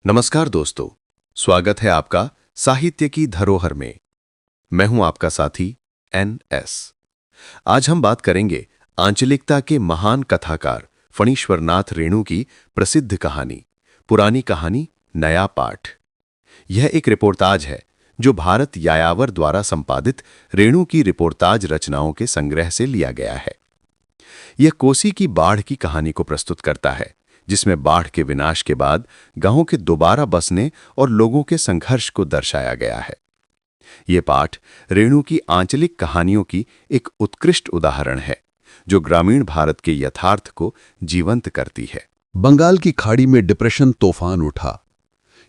नमस्कार दोस्तों, स्वागत है आपका साहित्य की धरोहर में। मैं हूं आपका साथी NS। आज हम बात करेंगे आंचलिकता के महान कथाकार फणीश्वरनाथ रेणु की प्रसिद्ध कहानी पुरानी कहानी नया पाठ। यह एक रिपोर्टाज है जो भारत यायावर द्वारा संपादित रेणु की रिपोर्टाज रचनाओं के संग्रह से लिया गया है। यह कोसी की बाढ़ की कहानी को प्रस्तुत करता है, जिसमें बाढ़ के विनाश के बाद गांवों के दोबारा बसने और लोगों के संघर्ष को दर्शाया गया है। यह पाठ रेणु की आंचलिक कहानियों की एक उत्कृष्ट उदाहरण है, जो ग्रामीण भारत के यथार्थ को जीवंत करती है। बंगाल की खाड़ी में डिप्रेशन तूफान उठा।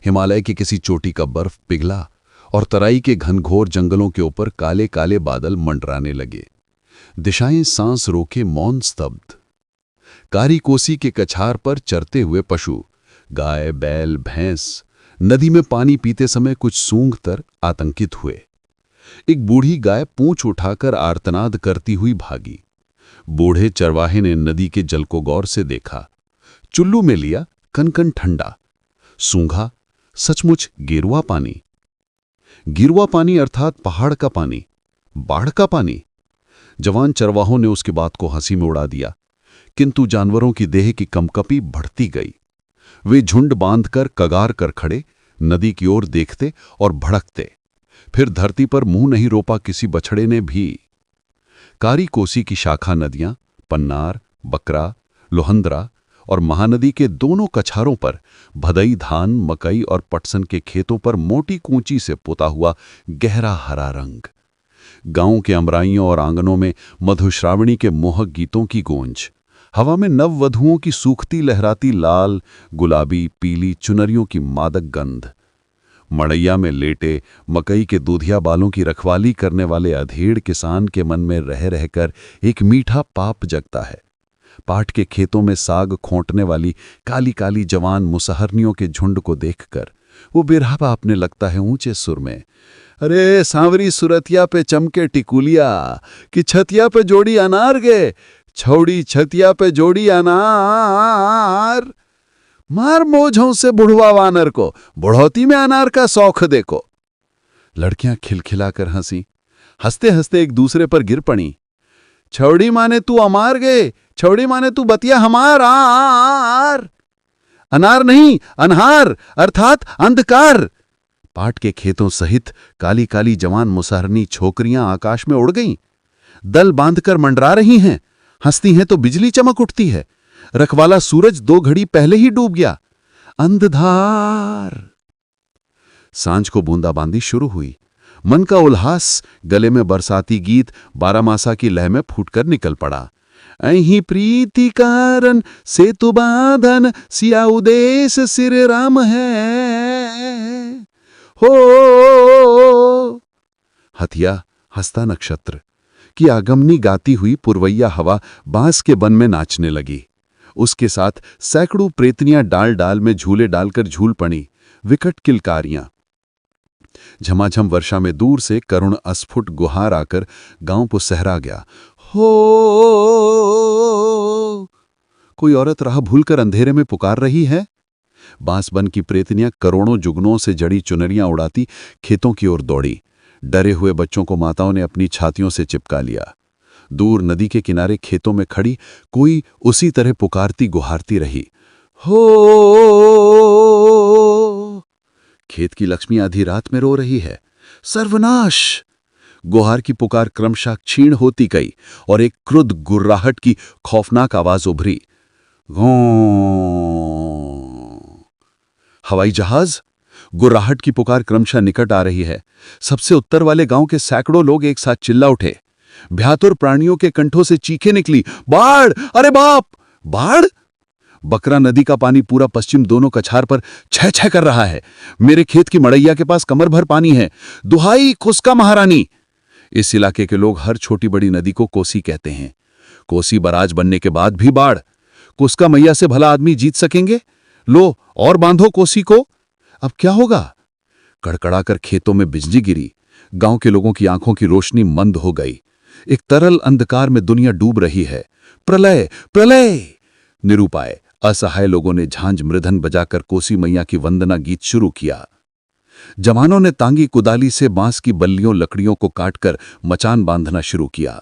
हिमालय की किसी चोटी का बर्फ पिघला और तराई के घनघोर जंगलों के ऊपर काले काले बादल मंडराने लगे। दिशाएं सांस रोके मौन स्तब्ध। कारी कोसी के कछार पर चरते हुए पशु, गाय, बैल, भैंस नदी में पानी पीते समय कुछ सूंघकर आतंकित हुए। एक बूढ़ी गाय पूंछ उठाकर आर्तनाद करती हुई भागी। बूढ़े चरवाहे ने नदी के जल को गौर से देखा। चुल्लू में लिया कनकन ठंडा, सूंघा, सचमुच गेरुआ पानी। गिरुआ पानी अर्थात पहाड़ का पानी, बाढ़ का पानी। जवान चरवाहों ने उसकी बात को हंसी में उड़ा दिया, किंतु जानवरों की देह की कंपकपी बढ़ती गई। वे झुंड बांधकर कगार कर खड़े नदी की ओर देखते और भड़कते। फिर धरती पर मुंह नहीं रोपा किसी बछड़े ने भी। कारी कोसी की शाखा नदियां पन्नार, बकरा, लोहंदरा और महानदी के दोनों कछारों पर भदई धान, मकई और पटसन के खेतों पर मोटी कूंची से पोता हुआ गहरा हरा रंग। गांव के अमराइयों और आंगनों में मधुश्रावणी के मोहक गीतों की गूंज। हवा में नववधुओं की सूखती लहराती लाल, गुलाबी, पीली चुनरियों की मादक गंध। मड़ैया में लेटे मकई के दूधिया बालों की रखवाली करने वाले अधेड़ किसान के मन में रह रहकर एक मीठा पाप जगता है। पाट के खेतों में साग खोंटने वाली काली काली जवान मुसहरनियों के झुंड को देखकर वो बिरहा आपने लगता है ऊंचे सुर में, अरे सांवरी सुरतिया पे चमके टिकुलिया कि छतिया पे जोड़ी अनार गे, छौड़ी छतिया पे जोड़ी अनार। मार मोझों से बुढ़वा वानर को, बुढ़ौती में अनार का शौक देखो। लड़कियां खिलखिलाकर हंसी, हंसते हंसते एक दूसरे पर गिर पड़ी। छौड़ी माने तू अमार गे, छौड़ी माने तू बतिया हमार आर। अनार नहीं, अनहार अर्थात अंधकार। पाट के खेतों सहित काली काली जवान मुसहरनी छोकरियां आकाश में उड़ गईं। दल बांधकर मंडरा रही हैं। हंसती हैं तो बिजली चमक उठती है। रखवाला सूरज 2 घड़ी पहले ही डूब गया। अंधकार। सांझ को बूंदाबांदी शुरू हुई। मन का उल्लास गले में बरसाती गीत बारामासा की लय में फूटकर निकल पड़ा। अहीं प्रीति कारण सेतु बांधन सिया उदेश सिर राम है हो। हथिया हंसता नक्षत्र की आगमनी गाती हुई पुरवैया हवा बांस के बन में नाचने लगी। उसके साथ सैकड़ों प्रेतनियां डाल डाल में झूले डालकर झूल पड़ी। विकट किलकारियां। झमाझम वर्षा में दूर से करुण अस्फुट गुहार आकर गांव को सहरा गया। हो, कोई औरत राह भूलकर अंधेरे में पुकार रही है। बांस बन की प्रेतनियां करोड़ों जुगनों से जड़ी चुनरियां उड़ाती खेतों की ओर दौड़ी। डरे हुए बच्चों को माताओं ने अपनी छातियों से चिपका लिया। दूर नदी के किनारे खेतों में खड़ी कोई उसी तरह पुकारती गुहारती रही, हो। खेत की लक्ष्मी आधी रात में रो रही है। सर्वनाश। गुहार की पुकार क्रमशः क्षीण होती गई और एक क्रुद्ध गुर्राहट की खौफनाक आवाज उभरी। गौं। हवाई जहाज। गुर्राहट की पुकार क्रमशः निकट आ रही है। सबसे उत्तर वाले गांव के सैकड़ों लोग एक साथ चिल्ला उठे। भ्यातुर प्राणियों के कंठों से चीखें निकली, बाढ़, अरे बाप, बाढ़। बकरा नदी का पानी पूरा पश्चिम दोनों कछार पर छह छह कर रहा है। मेरे खेत की मड़ैया के पास कमर भर पानी है। दुहाई खुस्का महारानी। इस इलाके के लोग हर छोटी बड़ी नदी को कोसी कहते हैं। कोसी बराज बनने के बाद भी बाढ़। कुस्का मैया से भला आदमी जीत सकेंगे? लो और बांधो कोसी को। अब क्या होगा? कड़कड़ाकर खेतों में बिजली गिरी। गांव के लोगों की आंखों की रोशनी मंद हो गई। एक तरल अंधकार में दुनिया डूब रही है। प्रलय, प्रलय। निरुपाय, असहाय लोगों ने झांझ मृदंग बजाकर कोसी मैया की वंदना गीत शुरू किया। जवानों ने तांगी कुदाली से बांस की बल्लियों लकड़ियों को काटकर मचान बांधना शुरू किया।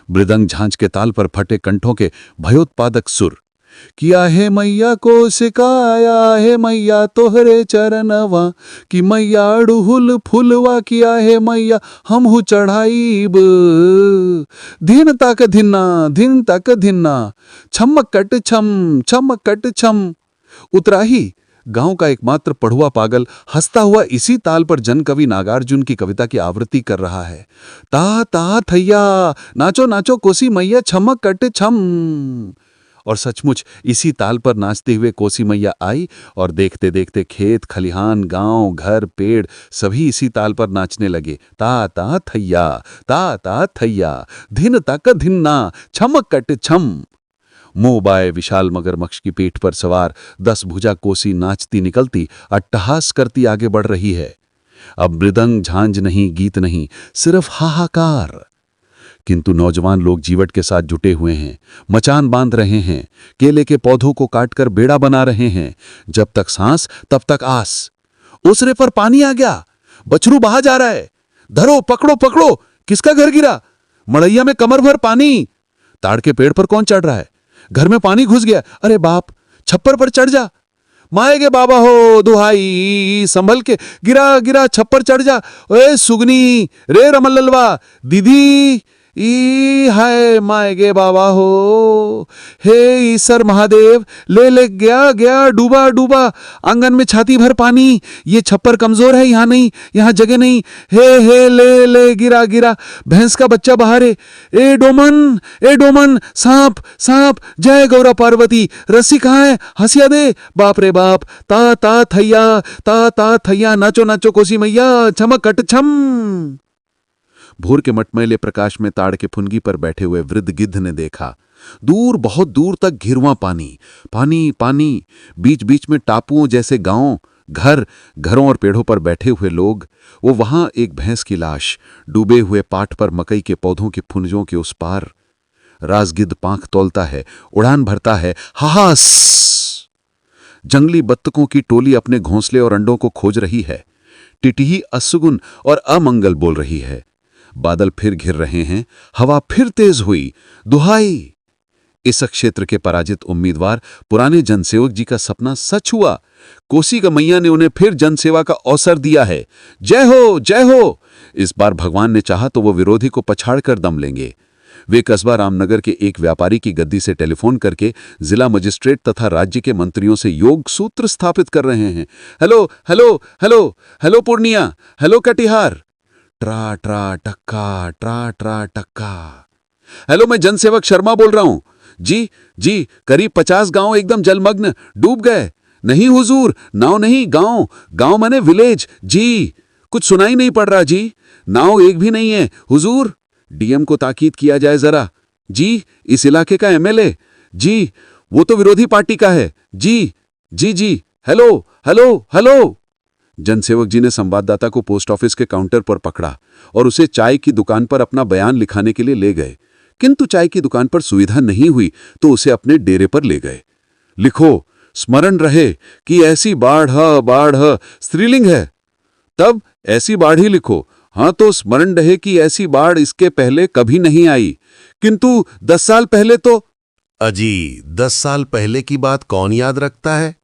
मृदंग झांझ के ताल पर फटे कंठों के भयोत्पादक सुर, किया है मैया को सिकाया है मैया तोहरे चरणवा, कि मैया अड़हुल फुलवा किया है मैया हमहु चढ़ाईब। धिन तक धिन्ना छमकट छम छमकट छम। उतराही गांव का एकमात्र पढ़ुआ पागल हंसता हुआ इसी ताल पर जनकवि नागार्जुन की कविता की आवृत्ति कर रहा है। ता ता थैया नाचो नाचो कोसी मैया छमकट छम। और सचमुच इसी ताल पर नाचते हुए कोसी मैया आई और देखते देखते खेत खलिहान गांव घर पेड़ सभी इसी ताल पर नाचने लगे। ता ता थैया धिन तक धिन्ना छमकट छम। मुंह बाए विशाल मगरमच्छ की पीठ पर सवार 10 भुजा कोसी नाचती निकलती अट्टहास करती आगे बढ़ रही है। अब मृदंग झांझ नहीं, गीत नहीं, सिर्फ हाहाकार। किंतु नौजवान लोग जीवट के साथ जुटे हुए हैं, मचान बांध रहे हैं, केले के पौधों को काटकर बेड़ा बना रहे हैं। जब तक सांस तब तक आस। उसरे पर पानी आ गया, बछरू बहा जा रहा है, धरो पकड़ो पकड़ो। किसका घर गिरा? मड़ैया में कमर भर पानी। ताड़ के पेड़ पर कौन चढ़ रहा है? घर में पानी घुस गया। अरे बाप, छप्पर पर चढ़ जा। माएगे बाबा हो दुहाई, संभल के, गिरा गिरा छप्पर चढ़ जा। ओए सुगनी रे रमललवा, दीदी ई हाय माएगे बाबा हो। हे ईश्वर महादेव, ले गया गया डूबा डूबा। आंगन में छाती भर पानी। ये छप्पर कमजोर है, यहाँ नहीं, यहाँ जगह नहीं। हे ले गिरा गिरा। भैंस का बच्चा बाहर है। ए डोमन सांप सांप। जय गौरा पार्वती, रस्सी कहाँ है? हंसिया दे। बाप रे बाप। ता थैया नाचो नाचो कोसी मैया छमकट छम। भोर के मटमैले प्रकाश में ताड़ के फुनगी पर बैठे हुए वृद्ध गिद्ध ने देखा, दूर बहुत दूर तक घिरवां पानी पानी पानी। बीच बीच में टापुओं जैसे गांव, घरों और पेड़ों पर बैठे हुए लोग। वो वहां एक भैंस की लाश डूबे हुए पाट पर मकई के पौधों के फुनजों के उस पार। राजगिद्ध पांख तौलता है, उड़ान भरता है। हाहास। जंगली बत्तकों की टोली अपने घोंसले और अंडों को खोज रही है। टिटही असुगुन और अमंगल बोल रही है। बादल फिर घिर रहे हैं, हवा फिर तेज हुई। दुहाई। इस क्षेत्र के पराजित उम्मीदवार पुराने जनसेवक जी का सपना सच हुआ। कोसी का मैया ने उन्हें फिर जनसेवा का अवसर दिया है। जय हो जय हो। इस बार भगवान ने चाहा तो वो विरोधी को पछाड़ कर दम लेंगे। वे कस्बा रामनगर के एक व्यापारी की गद्दी से टेलीफोन करके जिला मजिस्ट्रेट तथा राज्य के मंत्रियों से योग सूत्र स्थापित कर रहे हैं। Hello hello hello hello Purnia, hello Katihar. ट्रा ट्रा टक्का। हेलो, मैं जनसेवक शर्मा बोल रहा हूं। जी करीब 50 गांव एकदम जलमग्न, डूब गए। नहीं हुजूर, नाव नहीं, गांव माने विलेज। जी कुछ सुनाई नहीं पड़ रहा जी, नाव एक भी नहीं है हुजूर। डीएम को ताकीद किया जाए जरा। जी इस इलाके का एमएलए। जी वो तो विरोधी पार्टी का है। जी हेलो हेलो हेलो। जनसेवक जी ने संवाददाता को पोस्ट ऑफिस के काउंटर पर पकड़ा और उसे चाय की दुकान पर अपना बयान लिखाने के लिए ले गए। किंतु चाय की दुकान पर सुविधा नहीं हुई तो उसे अपने डेरे पर ले गए। लिखो, स्मरण रहे कि ऐसी बाढ़ स्त्रीलिंग है, तब ऐसी बाढ़ ही लिखो। हाँ, तो स्मरण रहे कि ऐसी बाढ़ इसके पहले कभी नहीं आई, किंतु 10 साल पहले तो। अजी, 10 साल पहले की बात कौन याद रखता है?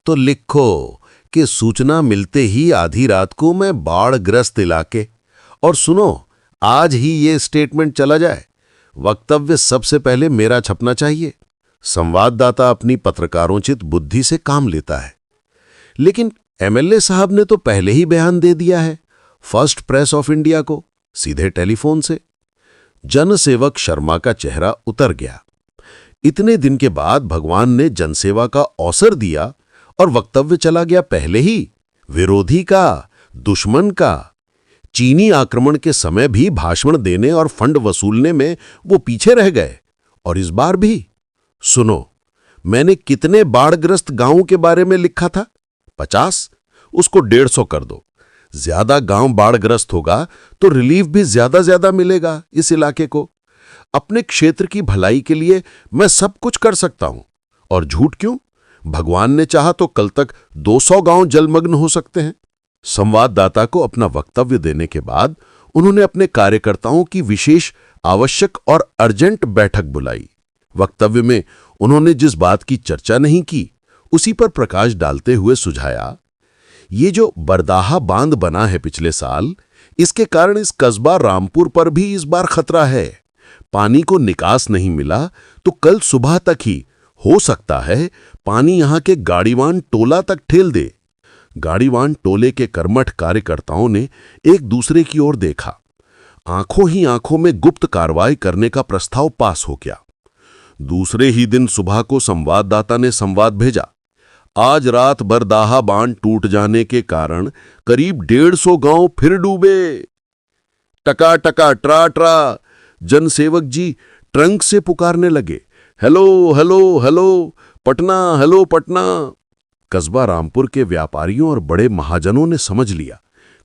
तो लिखो कि सूचना मिलते ही आधी रात को मैं बाढ़ग्रस्त इलाके। और सुनो, आज ही ये स्टेटमेंट चला जाए। वक्तव्य सबसे पहले मेरा छपना चाहिए। संवाददाता अपनी पत्रकारोचित बुद्धि से काम लेता है, लेकिन एमएलए साहब ने तो पहले ही बयान दे दिया है फर्स्ट प्रेस ऑफ इंडिया को, सीधे टेलीफोन से। जनसेवक शर्मा का चेहरा उतर गया। इतने दिन के बाद भगवान ने जनसेवा का अवसर दिया और वक्तव्य चला गया पहले ही। विरोधी का, दुश्मन का। चीनी आक्रमण के समय भी भाषण देने और फंड वसूलने में वो पीछे रह गए, और इस बार भी। सुनो, मैंने कितने बाढ़ग्रस्त गांवों के बारे में लिखा था? 50। उसको 150 कर दो। ज्यादा गांव बाढ़ग्रस्त होगा तो रिलीफ भी ज्यादा मिलेगा इस इलाके को। अपने क्षेत्र की भलाई के लिए मैं सब कुछ कर सकता हूं, और झूठ क्यों? भगवान ने चाहा तो कल तक 200 गांव जलमग्न हो सकते हैं। संवाददाता को अपना वक्तव्य देने के बाद उन्होंने अपने कार्यकर्ताओं की विशेष, आवश्यक और अर्जेंट बैठक बुलाई। वक्तव्य में उन्होंने जिस बात की चर्चा नहीं की, उसी पर प्रकाश डालते हुए सुझाया, ये जो बरदाहा बांध बना है पिछले साल, इसके कारण इस कस्बा रामपुर पर भी इस बार खतरा है। पानी को निकास नहीं मिला तो कल सुबह तक ही हो सकता है पानी यहां के गाड़ीवान टोला तक ठेल दे। गाड़ीवान टोले के कर्मठ कार्यकर्ताओं ने एक दूसरे की ओर देखा। आंखों ही आंखों में गुप्त कार्रवाई करने का प्रस्ताव पास हो गया। दूसरे ही दिन सुबह को संवाददाता ने संवाद भेजा, आज रात बरदाहा बांध टूट जाने के कारण करीब 150 गांव फिर डूबे। टका टका ट्रा ट्रा जनसेवक जी ट्रंक से पुकारने लगे, hello hello hello Patna, hello Patna. कस्बा रामपुर के व्यापारियों और बड़े महाजनों ने समझ लिया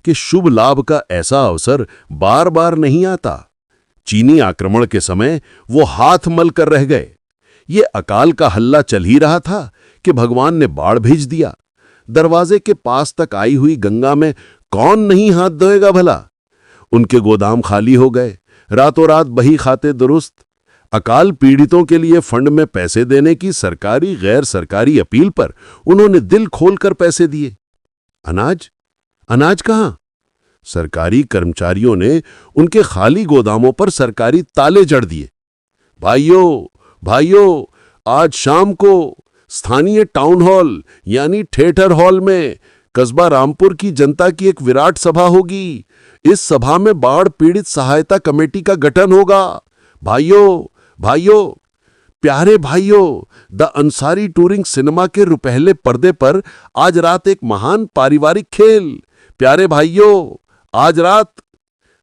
कि शुभ लाभ का ऐसा अवसर बार बार नहीं आता। चीनी आक्रमण के समय वो हाथ मल कर रह गए। ये अकाल का हल्ला चल ही रहा था कि भगवान ने बाढ़ भेज दिया। दरवाजे के पास तक आई हुई गंगा में कौन नहीं हाथ धोएगा भला। उनके गोदाम खाली हो गए, रातों रात बही खाते दुरुस्त। अकाल पीड़ितों के लिए फंड में पैसे देने की सरकारी गैर सरकारी अपील पर उन्होंने दिल खोलकर पैसे दिए। अनाज अनाज कहां? सरकारी कर्मचारियों ने उनके खाली गोदामों पर सरकारी ताले जड़ दिए। भाइयों भाइयों, आज शाम को स्थानीय टाउन हॉल यानी थिएटर हॉल में कस्बा रामपुर की जनता की एक विराट सभा होगी। इस सभा में बाढ़ पीड़ित सहायता कमेटी का गठन होगा। भाइयों भाइयों, प्यारे भाइयों, द अंसारी टूरिंग सिनेमा के रुपहले पर्दे पर आज रात एक महान पारिवारिक खेल। प्यारे भाइयों, आज रात।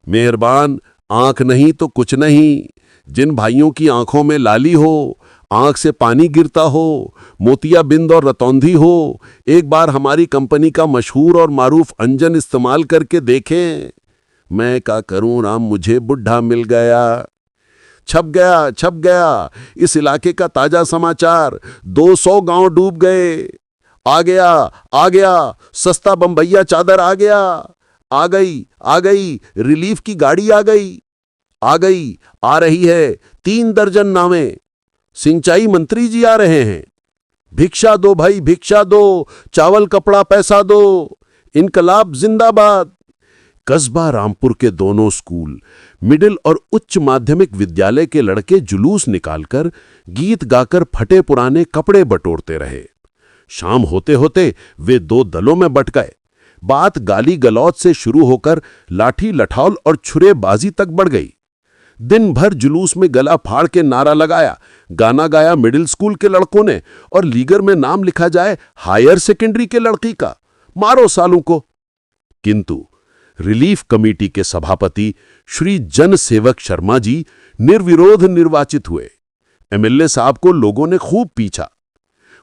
मेहरबान, आंख नहीं तो कुछ नहीं। जिन भाइयों की आंखों में लाली हो, आंख से पानी गिरता हो, मोतियाबिंद और रतौंधी हो, एक बार हमारी कंपनी का मशहूर और मारूफ अंजन इस्तेमाल करके देखें। मैं क्या करूं राम, मुझे बुढ़ा मिल गया। छप गया इस इलाके का ताजा समाचार, 200 गांव डूब गए। आ गया सस्ता बम्बैया चादर आ गया। आ गई रिलीफ की गाड़ी आ गई, आ रही है 3 दर्जन नावें। सिंचाई मंत्री जी आ रहे हैं। भिक्षा दो भाई, भिक्षा दो, चावल कपड़ा पैसा दो, इनकलाब जिंदाबाद। कस्बा रामपुर के दोनों स्कूल, मिडिल और उच्च माध्यमिक विद्यालय के लड़के जुलूस निकालकर गीत गाकर फटे पुराने कपड़े बटोरते रहे। शाम होते होते वे 2 दलों में बट गए। बात गाली गलौज से शुरू होकर लाठी लठौल और छुरेबाजी तक बढ़ गई। दिन भर जुलूस में गला फाड़ के नारा लगाया, गाना गाया मिडिल स्कूल के लड़कों ने, और लीगर में नाम लिखा जाए हायर सेकेंडरी के लड़की का, मारो सालों को। किंतु रिलीफ कमेटी के सभापति श्री जनसेवक शर्मा जी निर्विरोध निर्वाचित हुए। एमएलए साहब को लोगों ने खूब पीछा।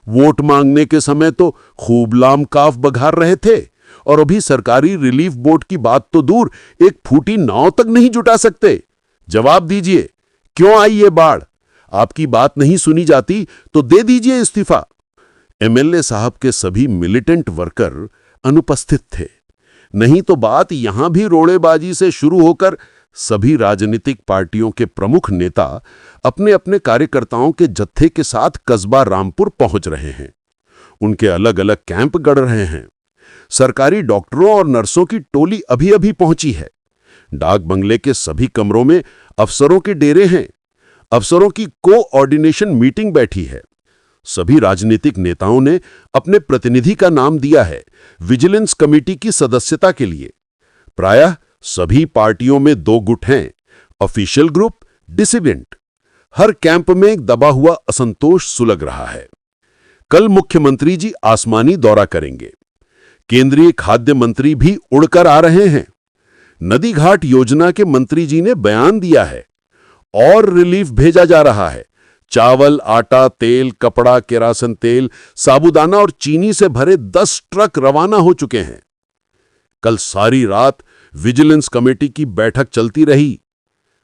वोट मांगने के समय तो खूब लाम काफ बघार रहे थे, और अभी सरकारी रिलीफ बोर्ड की बात तो दूर, एक फूटी नाव तक नहीं जुटा सकते। जवाब दीजिए, क्यों आई ये बाढ़? आपकी बात नहीं सुनी जाती तो दे दीजिए इस्तीफा। एमएलए साहब के सभी मिलिटेंट वर्कर अनुपस्थित थे। नहीं तो बात यहां भी रोड़ेबाजी से शुरू होकर सभी राजनीतिक पार्टियों के प्रमुख नेता अपने अपने कार्यकर्ताओं के जत्थे के साथ कस्बा रामपुर पहुंच रहे हैं। उनके अलग अलग कैंप गढ़ रहे हैं। सरकारी डॉक्टरों और नर्सों की टोली अभी अभी पहुंची है। डाक बंगले के सभी कमरों में अफसरों के डेरे हैं। अफसरों की कोऑर्डिनेशन मीटिंग बैठी है। सभी राजनीतिक नेताओं ने अपने प्रतिनिधि का नाम दिया है विजिलेंस कमेटी की सदस्यता के लिए। प्रायः सभी पार्टियों में 2 गुट हैं, ऑफिशियल ग्रुप, डिसिडेंट। हर कैंप में एक दबा हुआ असंतोष सुलग रहा है। कल मुख्यमंत्री जी आसमानी दौरा करेंगे। केंद्रीय खाद्य मंत्री भी उड़कर आ रहे हैं। नदी घाट योजना के मंत्री जी ने बयान दिया है और रिलीफ भेजा जा रहा है। चावल, आटा, तेल, कपड़ा, केरासन तेल, साबुदाना और चीनी से भरे 10 ट्रक रवाना हो चुके हैं। कल सारी रात विजिलेंस कमेटी की बैठक चलती रही।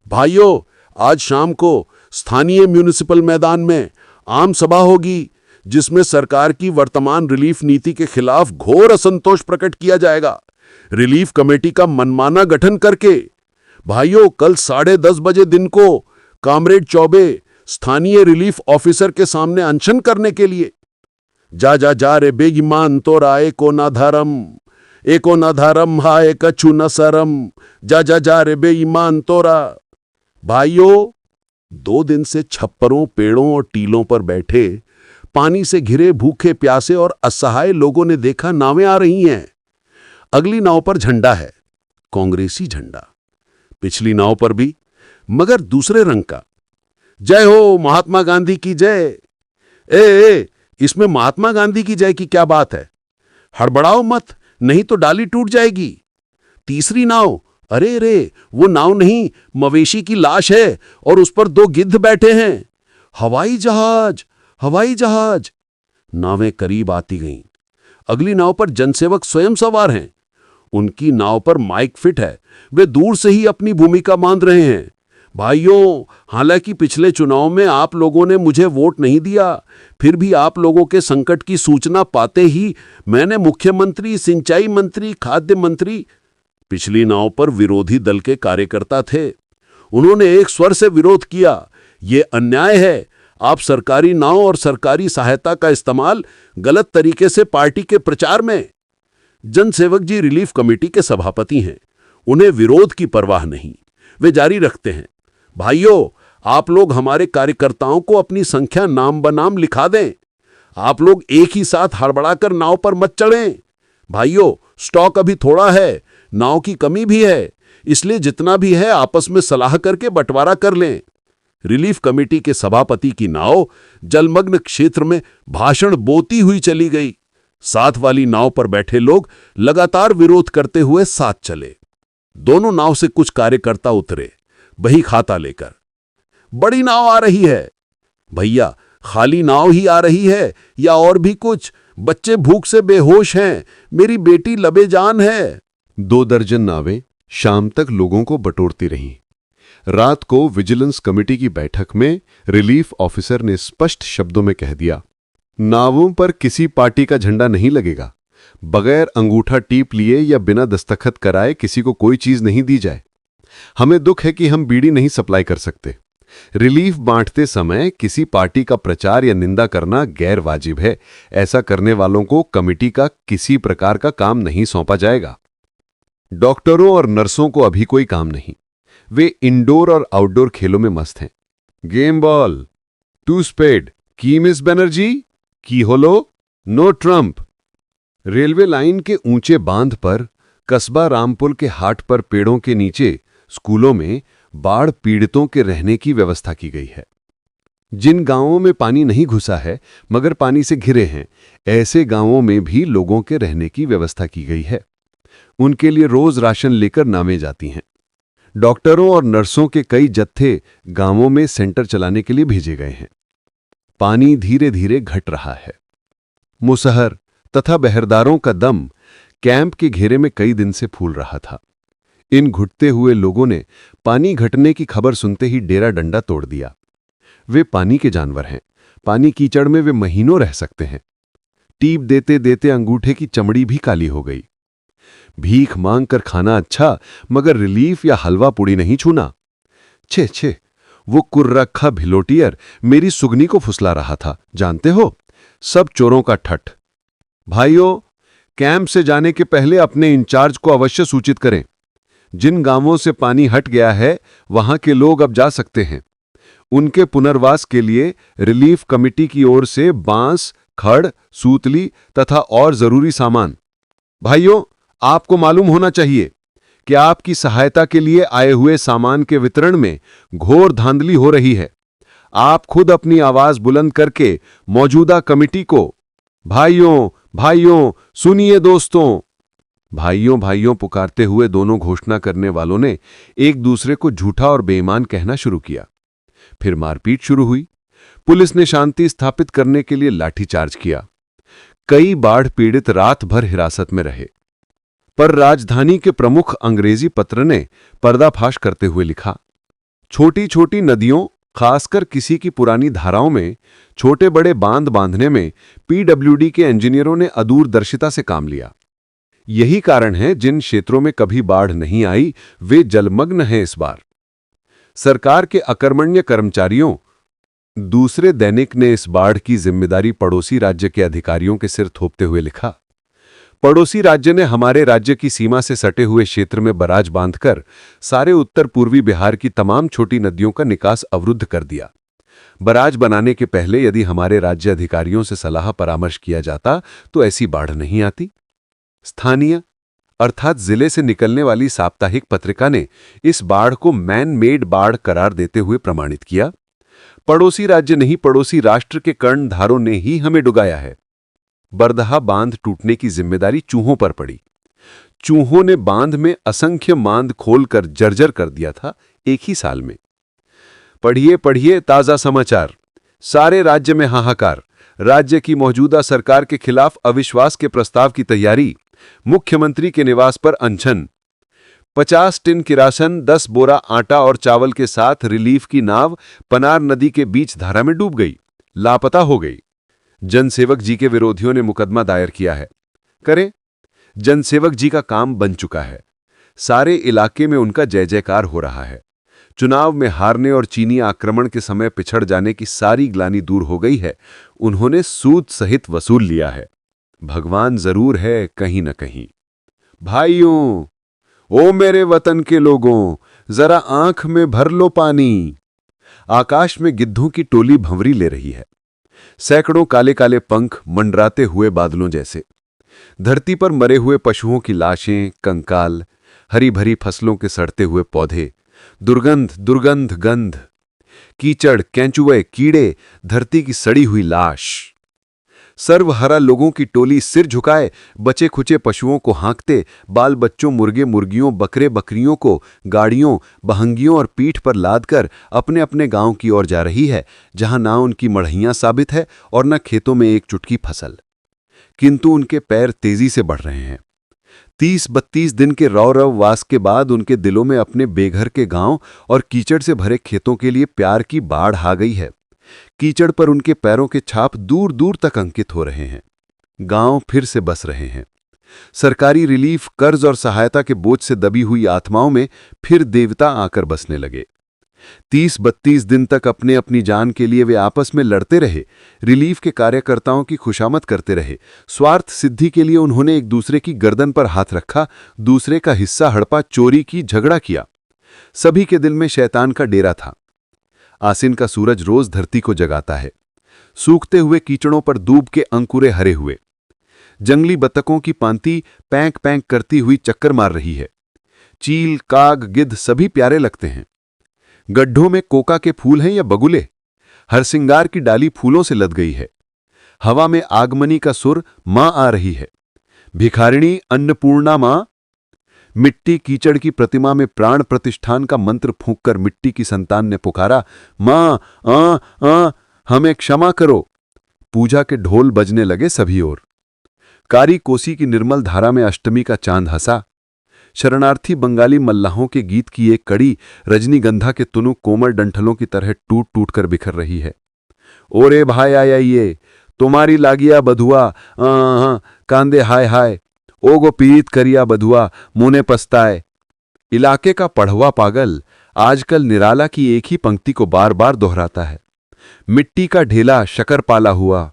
भाइयों, आज शाम को स्थानीय म्युनिसिपल मैदान में आम सभा होगी। जिसमें सरकार की वर्तमान रिलीफ नीति के खिलाफ घोर असंतोष प्रकट किया जाएगा, रिलीफ कमेटी का मनमाना गठन करके। भाइयों, कल 10:30 बजे दिन को कामरेड चौबे स्थानीय रिलीफ ऑफिसर के सामने अनशन करने के लिए। जा जा जा रे बेईमान तोरा एको ना धर्म हाय कछु न शरम, जा जा जा रे बेईमान तोरा। भाइयों, 2 दिन से छप्परों, पेड़ों और टीलों पर बैठे पानी से घिरे भूखे प्यासे और असहाय लोगों ने देखा नावें आ रही हैं। अगली नाव पर झंडा है, कांग्रेसी झंडा। पिछली नाव पर भी, मगर दूसरे रंग का। जय हो महात्मा गांधी की जय। ए, इसमें महात्मा गांधी की जय की क्या बात है? हड़बड़ाओ मत, नहीं तो डाली टूट जाएगी। तीसरी नाव, अरे रे, वो नाव नहीं, मवेशी की लाश है और उस पर 2 गिद्ध बैठे हैं। हवाई जहाज, हवाई जहाज। नावें करीब आती गईं। अगली नाव पर जनसेवक स्वयं सवार हैं। उनकी नाव पर माइक फिट है, वे दूर से ही अपनी भूमिका बांध रहे हैं। भाइयों, हालांकि पिछले चुनाव में आप लोगों ने मुझे वोट नहीं दिया, फिर भी आप लोगों के संकट की सूचना पाते ही मैंने मुख्यमंत्री, सिंचाई मंत्री, खाद्य मंत्री। पिछली नाव पर विरोधी दल के कार्यकर्ता थे। उन्होंने एक स्वर से विरोध किया, ये अन्याय है, आप सरकारी नाव और सरकारी सहायता का इस्तेमाल गलत तरीके से पार्टी के प्रचार में। जनसेवक जी रिलीफ कमेटी के सभापति हैं, उन्हें विरोध की परवाह नहीं, वे जारी रखते हैं। भाइयों, आप लोग हमारे कार्यकर्ताओं को अपनी संख्या नाम बनाम लिखा दें। आप लोग एक ही साथ हड़बड़ाकर नाव पर मत चढ़ें। भाइयों, स्टॉक अभी थोड़ा है, नाव की कमी भी है, इसलिए जितना भी है आपस में सलाह करके बंटवारा कर लें। रिलीफ कमेटी के सभापति की नाव जलमग्न क्षेत्र में भाषण बोती हुई चली गई। साथ वाली नाव पर बैठे लोग लगातार विरोध करते हुए साथ चले। दोनों नाव से कुछ कार्यकर्ता उतरे, बही खाता लेकर। बड़ी नाव आ रही है। भैया, खाली नाव ही आ रही है या और भी कुछ? बच्चे भूख से बेहोश हैं, मेरी बेटी लबेजान है। 2 दर्जन नावें शाम तक लोगों को बटोरती रहीं। रात को विजिलेंस कमेटी की बैठक में रिलीफ ऑफिसर ने स्पष्ट शब्दों में कह दिया, नावों पर किसी पार्टी का झंडा नहीं लगेगा। बगैर अंगूठा टीप लिए या बिना दस्तखत कराए किसी को कोई चीज नहीं दी जाए। हमें दुख है कि हम बीड़ी नहीं सप्लाई कर सकते। रिलीफ बांटते समय किसी पार्टी का प्रचार या निंदा करना गैर वाजिब है। ऐसा करने वालों को कमेटी का किसी प्रकार का काम नहीं सौंपा जाएगा। डॉक्टरों और नर्सों को अभी कोई काम नहीं, वे इंडोर और आउटडोर खेलों में मस्त हैं। गेम बॉल, 2 स्पेड, की मिस बनर्जी, की होलो, नो ट्रम्प। रेलवे लाइन के ऊंचे बांध पर, कस्बा रामपुल के हाट पर पेड़ों के नीचे स्कूलों में बाढ़ पीड़ितों के रहने की व्यवस्था की गई है। जिन गांवों में पानी नहीं घुसा है मगर पानी से घिरे हैं, ऐसे गांवों में भी लोगों के रहने की व्यवस्था की गई है। उनके लिए रोज राशन लेकर नावें जाती हैं। डॉक्टरों और नर्सों के कई जत्थे गांवों में सेंटर चलाने के लिए भेजे गए हैं। पानी धीरे धीरे घट रहा है। मुसहर तथा बहरदारों का दम कैंप के घेरे में कई दिन से फूल रहा था। इन घुटते हुए लोगों ने पानी घटने की खबर सुनते ही डेरा डंडा तोड़ दिया। वे पानी के जानवर हैं, पानी कीचड़ में वे महीनों रह सकते हैं। टीप देते देते अंगूठे की चमड़ी भी काली हो गई। भीख मांग कर खाना अच्छा, मगर रिलीफ या हलवा पुड़ी नहीं छूना। छे छे, वो कुर्रखा भिलोटियर मेरी सुगनी को फुसला रहा था, जानते हो, सब चोरों का ठठ। भाइयों, कैंप से जाने के पहले अपने इंचार्ज को अवश्य सूचित करें। जिन गांवों से पानी हट गया है वहां के लोग अब जा सकते हैं। उनके पुनर्वास के लिए रिलीफ कमेटी की ओर से बांस, खड़, सूतली तथा और जरूरी सामान। भाइयों, आपको मालूम होना चाहिए कि आपकी सहायता के लिए आए हुए सामान के वितरण में घोर धांधली हो रही है। आप खुद अपनी आवाज बुलंद करके मौजूदा कमेटी को, भाइयों भाइयों सुनिए दोस्तों, भाइयों भाइयों पुकारते हुए दोनों घोषणा करने वालों ने एक दूसरे को झूठा और बेईमान कहना शुरू किया। फिर मारपीट शुरू हुई। पुलिस ने शांति स्थापित करने के लिए लाठीचार्ज किया। कई बाढ़ पीड़ित रात भर हिरासत में रहे। पर राजधानी के प्रमुख अंग्रेजी पत्र ने पर्दाफाश करते हुए लिखा, छोटी छोटी नदियों खासकर किसी की पुरानी धाराओं में छोटे बड़े बांध बांधने में पीडब्ल्यूडी के इंजीनियरों ने अदूरदर्शिता से काम लिया। यही कारण है जिन क्षेत्रों में कभी बाढ़ नहीं आई वे जलमग्न हैं इस बार। सरकार के अकर्मण्य कर्मचारियों दूसरे दैनिक ने इस बाढ़ की जिम्मेदारी पड़ोसी राज्य के अधिकारियों के सिर थोपते हुए लिखा। पड़ोसी राज्य ने हमारे राज्य की सीमा से सटे हुए क्षेत्र में बराज बांधकर सारे उत्तर पूर्वी बिहार की तमाम छोटी नदियों का निकास अवरुद्ध कर दिया। बराज बनाने के पहले यदि हमारे राज्य अधिकारियों से सलाह परामर्श किया जाता तो ऐसी बाढ़ नहीं आती। स्थानीय अर्थात जिले से निकलने वाली साप्ताहिक पत्रिका ने इस बाढ़ को मैन मेड बाढ़ करार देते हुए प्रमाणित किया। पड़ोसी राज्य नहीं, पड़ोसी राष्ट्र के कर्णधारों ने ही हमें डुगाया है। बरदहा बांध टूटने की जिम्मेदारी चूहों पर पड़ी। चूहों ने बांध में असंख्य मांद खोलकर जर्जर कर दिया था एक ही साल में। पढ़िए पढ़िए ताजा समाचार। सारे राज्य में हाहाकार। राज्य की मौजूदा सरकार के खिलाफ अविश्वास के प्रस्ताव की तैयारी। मुख्यमंत्री के निवास पर अनशन। 50 टिन किरासन, 10 बोरा आटा और चावल के साथ रिलीफ की नाव पनार नदी के बीच धारा में डूब गई, लापता हो गई। जनसेवक जी के विरोधियों ने मुकदमा दायर किया है। करें, जनसेवक जी का काम बन चुका है। सारे इलाके में उनका जय जयकार हो रहा है। चुनाव में हारने और चीनी आक्रमण के समय पिछड़ जाने की सारी ग्लानि दूर हो गई है। उन्होंने सूद सहित वसूल लिया है। भगवान जरूर है कहीं न कहीं। भाइयों, ओ मेरे वतन के लोगों, जरा आंख में भर लो पानी। आकाश में गिद्धों की टोली भंवरी ले रही है, सैकड़ों काले काले पंख मंडराते हुए बादलों जैसे। धरती पर मरे हुए पशुओं की लाशें, कंकाल, हरी भरी फसलों के सड़ते हुए पौधे, दुर्गंध दुर्गंध गंध, कीचड़, केंचुए, कीड़े, धरती की सड़ी हुई लाश। सर्वहरा लोगों की टोली सिर झुकाए बचे खुचे पशुओं को हाँकते, बाल बच्चों, मुर्गे मुर्गियों, बकरे बकरियों को गाड़ियों, बहंगियों और पीठ पर लादकर अपने अपने गांव की ओर जा रही है, जहां ना उनकी मढ़ैयां साबित है और न खेतों में एक चुटकी फसल। किंतु उनके पैर तेजी से बढ़ रहे हैं। 30-32 दिन के रौ रव वास के बाद उनके दिलों में अपने बेघर के गांव और कीचड़ से भरे खेतों के लिए प्यार की बाढ़ आ गई है। कीचड़ पर उनके पैरों के छाप दूर दूर तक अंकित हो रहे हैं। गांव फिर से बस रहे हैं। सरकारी रिलीफ, कर्ज और सहायता के बोझ से दबी हुई आत्माओं में फिर देवता आकर बसने लगे। 30-32 दिन तक अपने अपनी जान के लिए वे आपस में लड़ते रहे, रिलीफ के कार्यकर्ताओं की खुशामद करते रहे। स्वार्थ सिद्धि के लिए उन्होंने एक दूसरे की गर्दन पर हाथ रखा, दूसरे का हिस्सा हड़पा, चोरी की, झगड़ा किया। सभी के दिल में शैतान का डेरा था। आसिन का सूरज रोज धरती को जगाता है। सूखते हुए कीचड़ों पर दूब के अंकुरे हरे हुए। जंगली बतकों की पांति पैंक पैंक करती हुई चक्कर मार रही है। चील, काग, गिद्ध सभी प्यारे लगते हैं। गड्ढों में कोका के फूल हैं या बगुले। हरसिंगार की डाली फूलों से लद गई है। हवा में आगमनी का सुर मां आ रही है। भिखारिणी अन्नपूर्णा मां। मिट्टी कीचड़ की प्रतिमा में प्राण प्रतिष्ठान का मंत्र फूंककर मिट्टी की संतान ने पुकारा, मां, आ, हमें क्षमा करो। पूजा के ढोल बजने लगे सभी ओर। कारी कोसी की निर्मल धारा में अष्टमी का चांद हंसा। शरणार्थी बंगाली मल्लाहों के गीत की एक कड़ी रजनीगंधा के तुनुक कोमल डंठलों की तरह टूट टूट कर बिखर रही है। ओरे भाई आइए, तुम्हारी लागिया बधुआ, कांदे हाय हाय, ओगो पीड़ित करिया बधुआ, मुने पछताए। इलाके का पढ़वा पागल आजकल निराला की एक ही पंक्ति को बार बार दोहराता है। मिट्टी का ढेला शकर पाला हुआ,